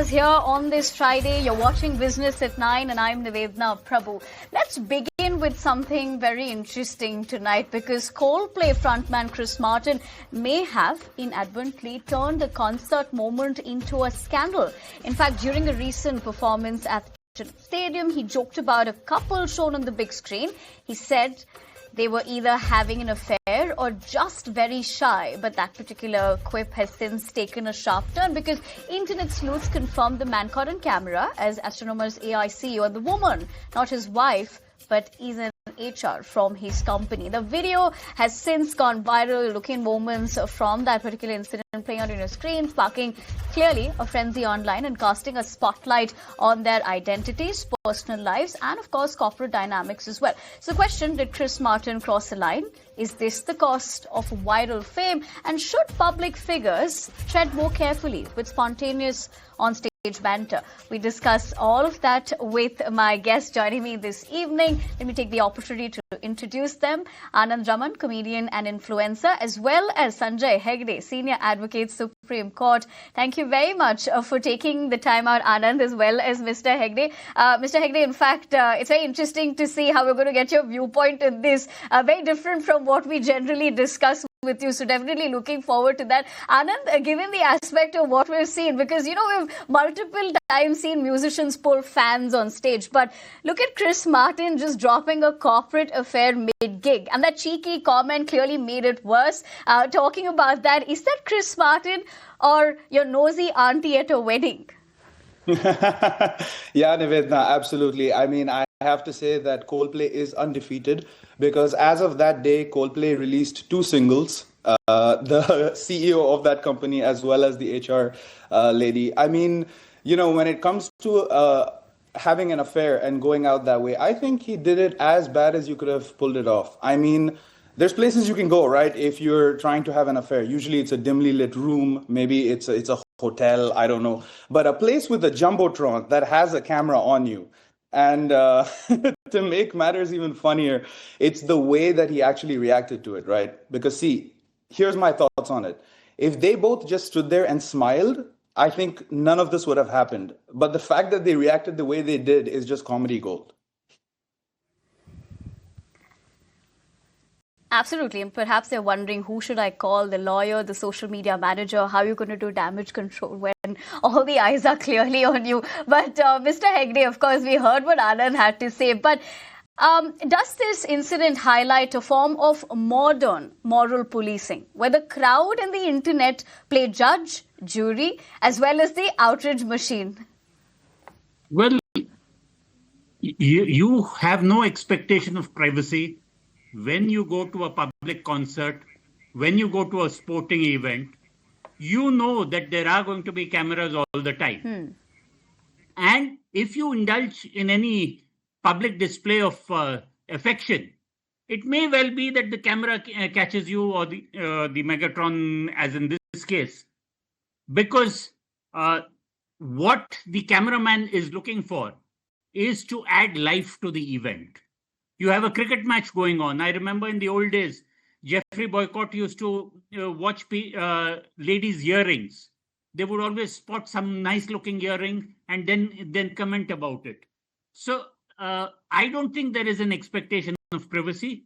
Here on this Friday. You're watching Business at 9 and I'm Nivedna Prabhu. Let's begin with something very interesting tonight because Coldplay frontman Chris Martin may have inadvertently turned a concert moment into a scandal. In fact, during a recent performance at the stadium, he joked about a couple shown on the big screen. He said they were either having an affair or just very shy. But that particular quip has since taken a sharp turn because internet sleuths confirmed the man caught on camera as Astronomer's AI CEO, the woman, not his wife, but is an HR from his company. The video has since gone viral, looking moments from that particular incident playing out on your screen, sparking clearly a frenzy online and casting a spotlight on their identities, personal lives, and of course corporate dynamics as well. So the question, did Chris Martin cross the line? Is this the cost of viral fame? And should public figures tread more carefully with spontaneous on-stage banter? We discuss all of that with my guests joining me this evening. Let me take the opportunity to introduce them. Anand Raman, comedian and influencer, as well as Sanjay Hegde, senior advocate, Supreme Court. Thank you very much for taking the time out, Anand, as well as Mr. Hegde. Mr. Hegde, in fact, it's very interesting to see how we're going to get your viewpoint in this. Very different from what we generally discuss with you, so definitely looking forward to that. Anand, given the aspect of what we've seen, because we've multiple times seen musicians pull fans on stage, but look at Chris Martin just dropping a corporate affair mid-gig, and that cheeky comment clearly made it worse. Talking about that, is that Chris Martin or your nosy auntie at a wedding? Yeah, Nivedna, absolutely. I mean, I have to say that Coldplay is undefeated because as of that day, Coldplay released 2 singles. The CEO of that company as well as the HR lady. I mean, when it comes to having an affair and going out that way, I think he did it as bad as you could have pulled it off. I mean, there's places you can go, right? If you're trying to have an affair, usually it's a dimly lit room. Maybe it's a hotel. I don't know. But a place with a jumbotron that has a camera on you. And to make matters even funnier, it's the way that he actually reacted to it, right? Because see, here's my thoughts on it. If they both just stood there and smiled, I think none of this would have happened. But the fact that they reacted the way they did is just comedy gold. Absolutely. And perhaps they're wondering, who should I call? The lawyer, the social media manager? How are you going to do damage control when all the eyes are clearly on you? But Mr. Hegde, of course, we heard what Anand had to say. But does this incident highlight a form of modern moral policing, where the crowd and the internet play judge, jury, as well as the outrage machine? Well, you have no expectation of privacy when you go to a public concert, when you go to a sporting event. You know that there are going to be cameras all the time. And if you indulge in any public display of affection, it may well be that the camera catches you, or the Megatron, as in this case, because what the cameraman is looking for is to add life to the event. You have a cricket match going on. I remember in the old days, Jeffrey Boycott used to watch ladies' earrings. They would always spot some nice-looking earring and then comment about it. So I don't think there is an expectation of privacy.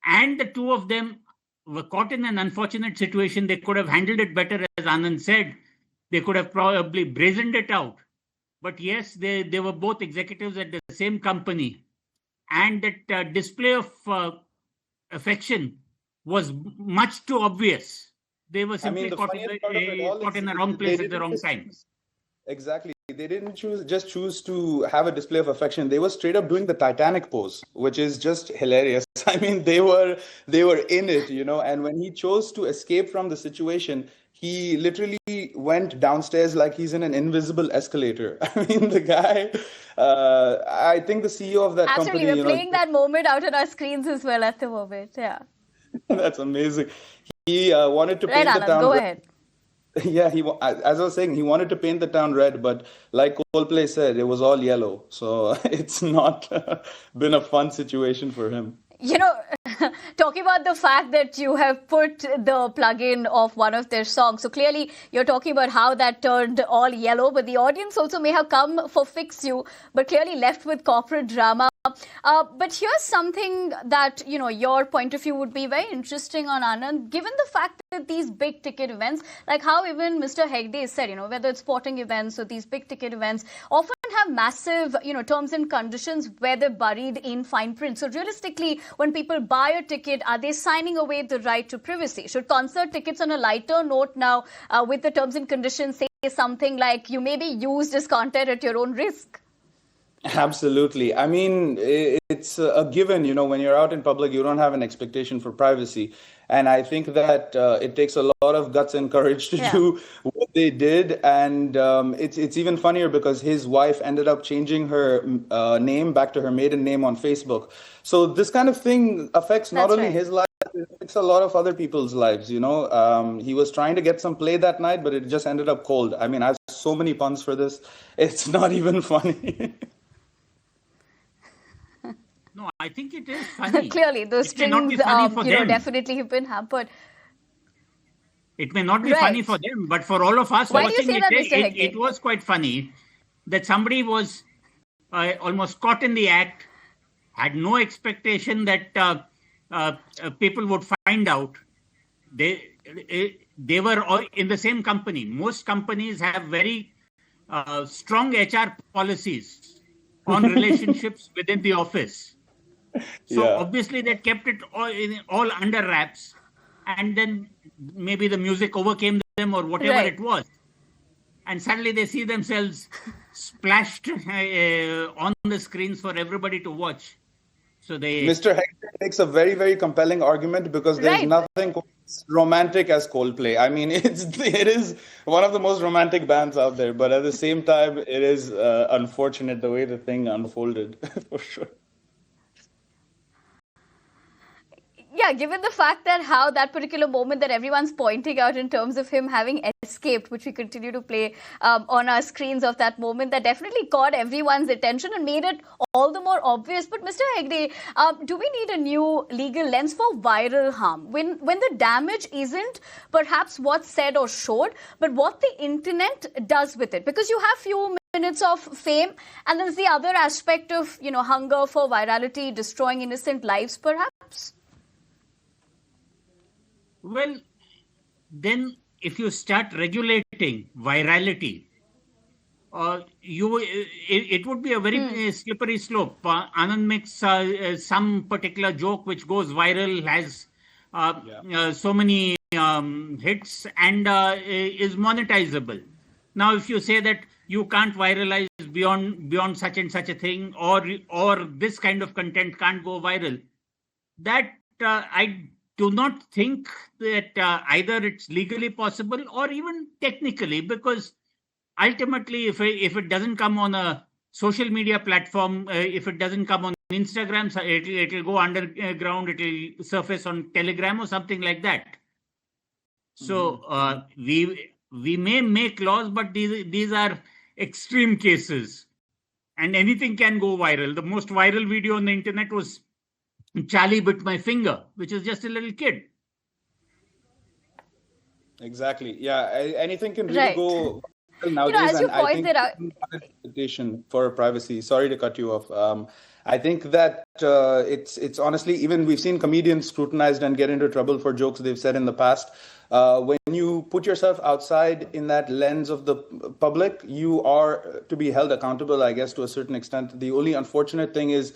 And the two of them were caught in an unfortunate situation. They could have handled it better, as Anand said. They could have probably brazened it out. But yes, they were both executives at the same company. And that display of affection was much too obvious. They were simply caught in the wrong place at the wrong time. Exactly. They didn't choose to have a display of affection. They were straight up doing the Titanic pose, which is just hilarious. I mean, they were in it, and when he chose to escape from the situation, he literally went downstairs like he's in an invisible escalator. I mean, the guy, I think the CEO of that company... Absolutely, we're playing that moment out on our screens as well at the moment, yeah. That's amazing. He wanted to paint the town... Go ahead. Yeah, as I was saying, he wanted to paint the town red, but like Coldplay said, it was all yellow. So it's not been a fun situation for him. talking about the fact that you have put the plug-in of one of their songs. So clearly you're talking about how that turned all yellow, but the audience also may have come for Fix You, but clearly left with corporate drama. But here's something that, your point of view would be very interesting on, Anand, given the fact that these big ticket events, like how even Mr. Hegde said, whether it's sporting events or these big ticket events, often have massive, terms and conditions where they're buried in fine print. So realistically, when people buy a ticket, are they signing away the right to privacy? Should concert tickets on a lighter note now with the terms and conditions say something like you may be used as content at your own risk? Absolutely. I mean, it's a given, when you're out in public, you don't have an expectation for privacy. And I think that it takes a lot of guts and courage to do what they did. And it's even funnier because his wife ended up changing her name back to her maiden name on Facebook. So this kind of thing affects not only his life, it affects a lot of other people's lives, He was trying to get some play that night, but it just ended up cold. I mean, I have so many puns for this. It's not even funny. No, I think it is funny. Clearly, those strings, definitely have been hampered. It may not be funny for them, but for all of us watching it was quite funny that somebody was almost caught in the act, had no expectation that people would find out. They were all in the same company. Most companies have very strong HR policies on relationships within the office. So obviously they kept it all under wraps, and then maybe the music overcame them or whatever it was. And suddenly they see themselves splashed on the screens for everybody to watch. So Mr. Hector makes a very, very compelling argument because there's nothing romantic as Coldplay. I mean, it is one of the most romantic bands out there, but at the same time, it is unfortunate the way the thing unfolded, for sure. Yeah, given the fact that how that particular moment that everyone's pointing out in terms of him having escaped, which we continue to play on our screens of that moment, that definitely caught everyone's attention and made it all the more obvious. But Mr. Hegde, do we need a new legal lens for viral harm? When the damage isn't perhaps what's said or showed, but what the internet does with it? Because you have few minutes of fame, and there's the other aspect of, hunger for virality, destroying innocent lives, perhaps? Well, then if you start regulating virality, it would be a very slippery slope. Anand makes some particular joke which goes viral, has so many hits and is monetizable. Now, if you say that you can't viralize beyond such and such a thing, or this kind of content can't go viral, that I do not think that either it's legally possible or even technically, because ultimately, if it doesn't come on a social media platform, if it doesn't come on Instagram, it'll go underground, it'll surface on Telegram or something like that. So we may make laws, but these are extreme cases, and anything can go viral. The most viral video on the internet was Charlie bit my finger, which is just a little kid. Exactly. Yeah. Anything can really go nowadays. As you pointed out, for privacy. Sorry to cut you off. I think that it's honestly, even we've seen comedians scrutinized and get into trouble for jokes they've said in the past. When you put yourself outside in that lens of the public, you are to be held accountable, I guess, to a certain extent. The only unfortunate thing is,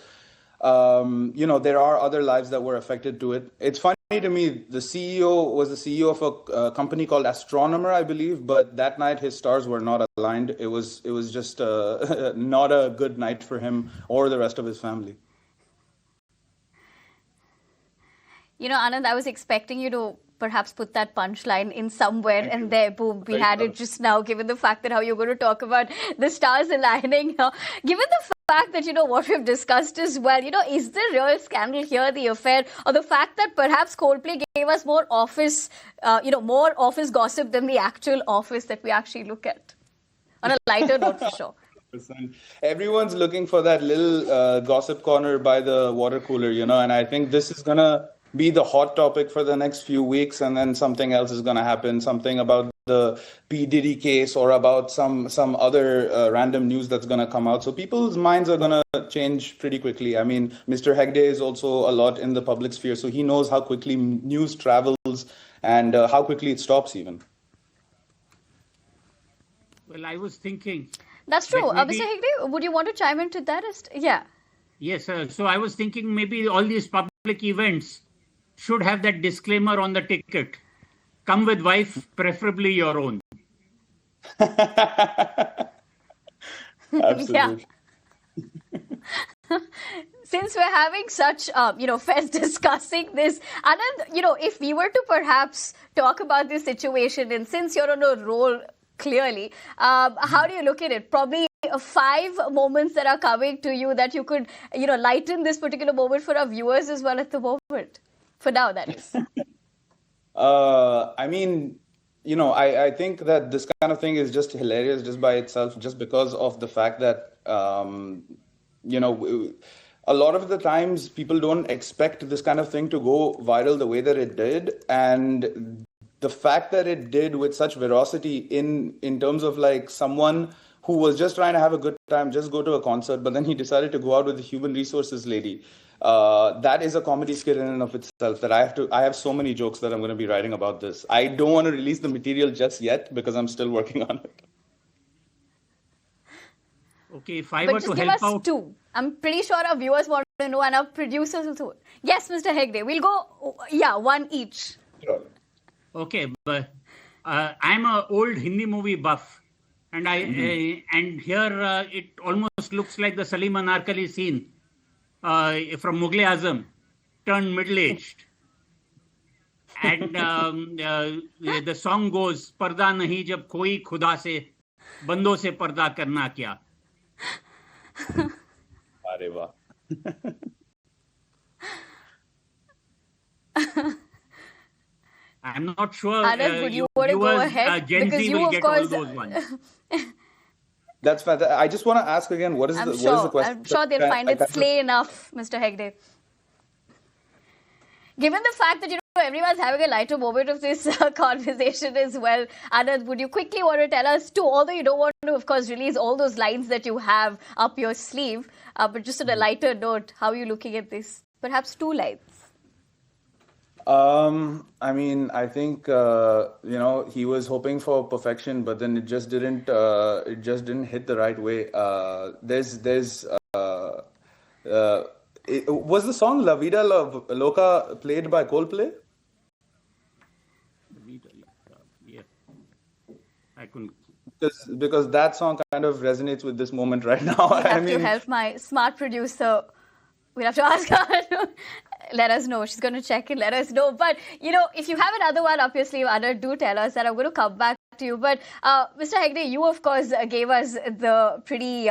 there are other lives that were affected to it. It's funny to me, the CEO was the CEO of a company called Astronomer, I believe, but that night his stars were not aligned. It was just not a good night for him or the rest of his family. Anand, I was expecting you to perhaps put that punchline in somewhere, and there, boom, we had it just now, given the fact that how you're going to talk about the stars aligning. Given the fact that, what we've discussed as well, is the real scandal here the affair, or the fact that perhaps Coldplay gave us more office gossip than the actual office that we actually look at? On a lighter note, for sure. Everyone's looking for that little gossip corner by the water cooler, and I think this is going to be the hot topic for the next few weeks, and then something else is going to happen, something about the P. Diddy case or about some other random news that's going to come out. So people's minds are going to change pretty quickly. I mean, Mr. Hegde is also a lot in the public sphere, so he knows how quickly news travels and how quickly it stops even. Well, I was thinking. That's true. That maybe, Mr. Hegde, would you want to chime into that? Yeah. Yes, so I was thinking maybe all these public events should have that disclaimer on the ticket. Come with wife, preferably your own. Absolutely. Since we're having such, fest discussing this, Anand, if we were to perhaps talk about this situation, and since you're on a roll, clearly, how do you look at it? Probably 5 moments that are coming to you that you could, lighten this particular moment for our viewers as well at the moment. For now, that is. I mean, I think that this kind of thing is just hilarious just by itself, just because of the fact that, a lot of the times people don't expect this kind of thing to go viral the way that it did. And the fact that it did with such veracity in terms of like someone who was just trying to have a good time, just go to a concert, but then he decided to go out with the human resources lady. That is a comedy skit in and of itself that I have so many jokes that I'm going to be writing about this. I don't want to release the material just yet because I'm still working on it. Okay, if I were to help give us out... 2. I'm pretty sure our viewers want to know and our producers also. Yes, Mr. Hegde, we'll go, 1 each. Sure. Okay, but I'm an old Hindi movie buff. And and here it almost looks like the Salim Anarkali scene from Mughal Azam, turned middle-aged. And the song goes, "Parda nahi jab koi khuda se, bando se parda karna kya." Arey wah. I'm not sure Anand, would you want to go ahead? Gen Because Z you, will of get course, all those ones. That's fantastic. I just want to ask again, what is the question? I'm sure they'll find it slay enough, Mr. Hegde. Given the fact that, everyone's having a lighter moment of this conversation as well, Anand, would you quickly want to tell us too, although you don't want to, of course, release all those lines that you have up your sleeve, but just on a lighter note, how are you looking at this? Perhaps 2 lines. I mean, I think he was hoping for perfection, but then it just didn't hit the right way. Was the song La Vida Loca played by Coldplay? Yeah, I couldn't. Because that song kind of resonates with this moment right now. I have to help my smart producer. We'll have to ask her to let us know. She's going to check and let us know. But, if you have another one up your sleeve, Anna, do tell us that. I'm going to come back to you. But, Mr. Hegde, you, of course, gave us the pretty...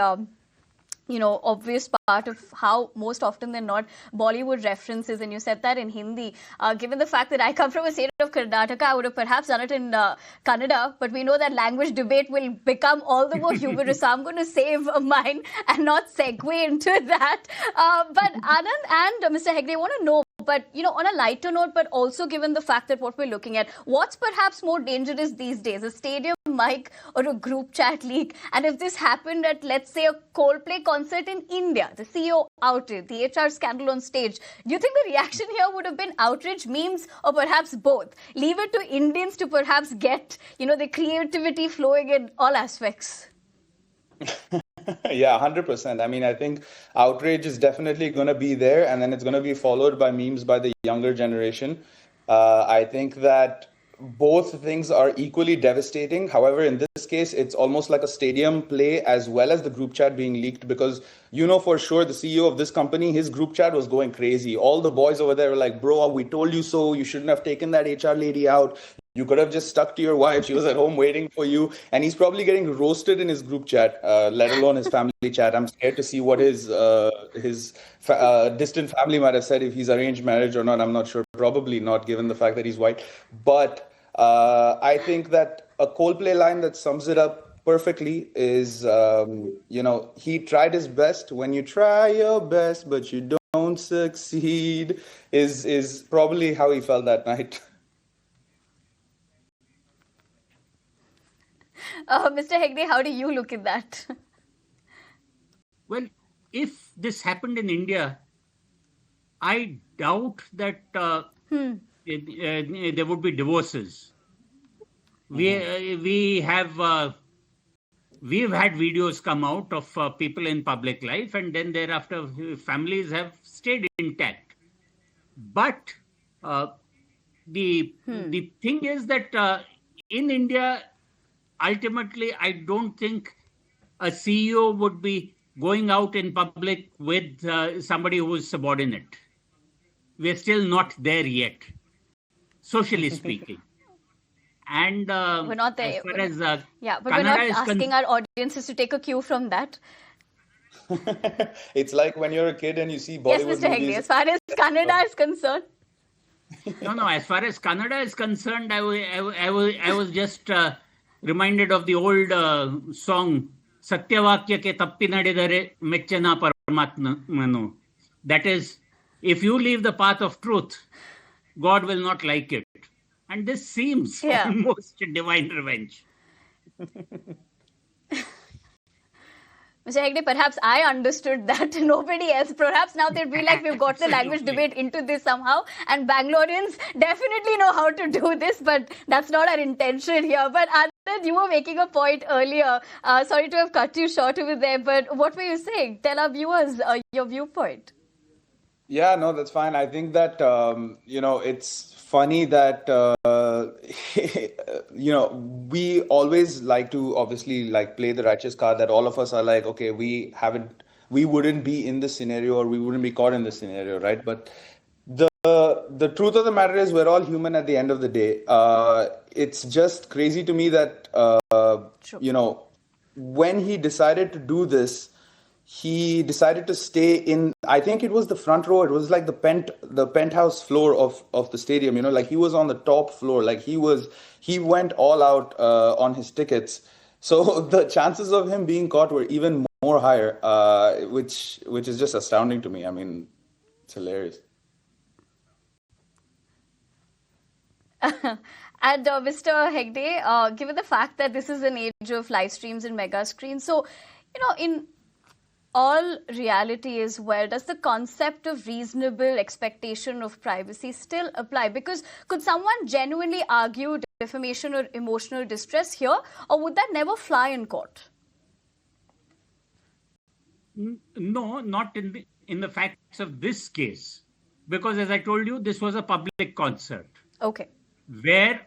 obvious part of how most often than not Bollywood references, and you said that in Hindi. Given the fact that I come from a state of Karnataka, I would have perhaps done it in Kannada, but we know that language debate will become all the more humorous, so I'm going to save mine and not segue into that. But Anand and Mr. Hegde, I want to know, but, on a lighter note, but also given the fact that what we're looking at, what's perhaps more dangerous these days, a stadium mic or a group chat leak? And if this happened at, let's say, a Coldplay concert in India, the CEO outed, the HR scandal on stage, do you think the reaction here would have been outrage, memes, or perhaps both? Leave it to Indians to perhaps get, the creativity flowing in all aspects. Yeah, 100%. I mean, I think outrage is definitely going to be there, and then it's going to be followed by memes by the younger generation. I think that both things are equally devastating. However, in this case, it's almost like a stadium play as well as the group chat being leaked, because for sure the CEO of this company, his group chat was going crazy. All the boys over there were like, bro, we told you so. You shouldn't have taken that HR lady out. You could have just stuck to your wife. She was at home waiting for you. And he's probably getting roasted in his group chat, let alone his family chat. I'm scared to see what his distant family might have said if he's arranged marriage or not. I'm not sure. Probably not, given the fact that he's white. But I think that a Coldplay line that sums it up perfectly is, he tried his best. When you try your best, but you don't won't succeed is probably how he felt that night. Mr. Hegde, how do you look at that? Well, if this happened in India, I doubt that there would be divorces. We have we've had videos come out of people in public life, and then thereafter families have stayed intact. But the thing is that in India, ultimately, I don't think a CEO would be going out in public with somebody who is subordinate. We're still not there yet, socially speaking. And we're not there. As far as but Canada we're not is asking our audiences to take a cue from that. It's like when you're a kid and you see Bollywood yes, Mr. movies. Hegde, as far as Canada is concerned. No. As far as Canada is concerned, I was just reminded of the old song "Satyavakya ke tappi nadidare mechchana paramatmanu." That is, if you leave the path of truth, God will not like it. And this seems almost divine revenge. Mr. Hegde, perhaps I understood that. Nobody else. Perhaps now they feel like we've got the language debate into this somehow. And Bangaloreans definitely know how to do this, but that's not our intention here. But Anand, you were making a point earlier. Sorry to have cut you short over there, but what were you saying? Tell our viewers your viewpoint. Yeah, no, that's fine. I think that, it's funny that, we always like to obviously like play the righteous card that all of us are like, okay, we wouldn't be in this scenario or we wouldn't be caught in this scenario, right? But the truth of the matter is we're all human at the end of the day. It's just crazy to me that, when he decided to do this, he decided to stay in, I think it was the front row. It was like the penthouse floor of the stadium, like he was on the top floor, like he went all out on his tickets. So the chances of him being caught were even more higher, which is just astounding to me. I mean, it's hilarious. And Mr. Hegde, given the fact that this is an age of live streams and mega screens, so, in all reality as well, does the concept of reasonable expectation of privacy still apply? Because could someone genuinely argue defamation or emotional distress here, or would that never fly in court? No, not in the facts of this case, because as I told you, this was a public concert. Okay. Where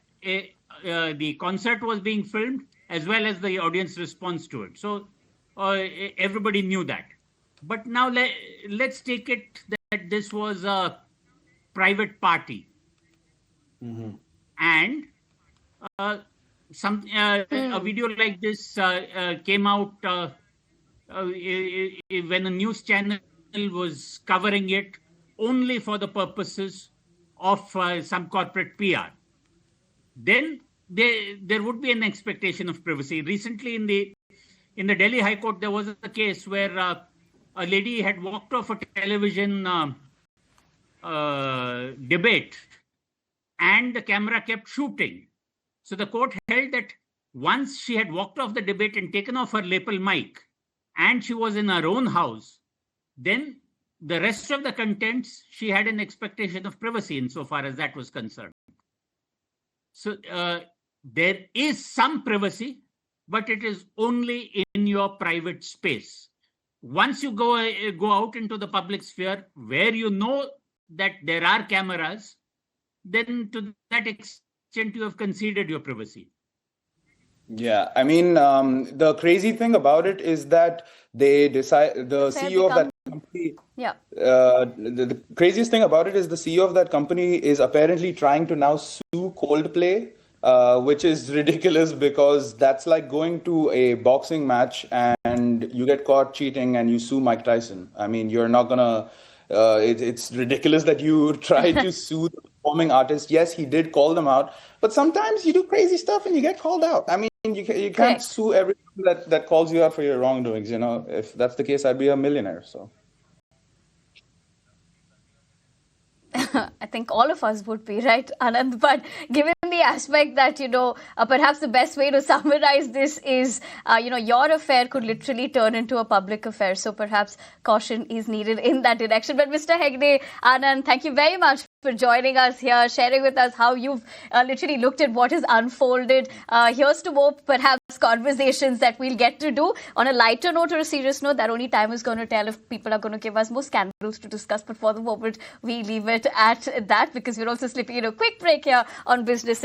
the concert was being filmed as well as the audience response to it. So everybody knew that. But now let's take it that this was a private party. Mm-hmm. And a video like this came out when a news channel was covering it only for the purposes of some corporate PR. Then there would be an expectation of privacy. Recently in the Delhi High Court, there was a case where a lady had walked off a television debate and the camera kept shooting. So the court held that once she had walked off the debate and taken off her lapel mic and she was in her own house, then the rest of the contents, she had an expectation of privacy insofar as that was concerned. So there is some privacy, but it is only in your private space. Once you go out into the public sphere where you know that there are cameras, then to that extent you have conceded your privacy. Yeah, I mean, the crazy thing about it is that they decide, the CEO of that company, the craziest thing about it is the CEO of that company is apparently trying to now sue Coldplay, which is ridiculous because that's like going to a boxing match and you get caught cheating and you sue Mike Tyson. I mean, you're not gonna, it's ridiculous that you try to sue the performing artist. Yes, he did call them out, but sometimes you do crazy stuff and you get called out. I mean, you can't sue everyone that calls you out for your wrongdoings. If that's the case, I'd be a millionaire. So. I think all of us would be, right, Anand? But given the aspect that, perhaps the best way to summarize this is, your affair could literally turn into a public affair. So perhaps caution is needed in that direction. But Mr. Hegde, Anand, thank you very much for joining us here, sharing with us how you've literally looked at what has unfolded. Here's to more perhaps conversations that we'll get to do on a lighter note or a serious note. That only time is going to tell if people are going to give us more scandals to discuss. But for the moment, we leave it at that because we're also slipping in a quick break here on Business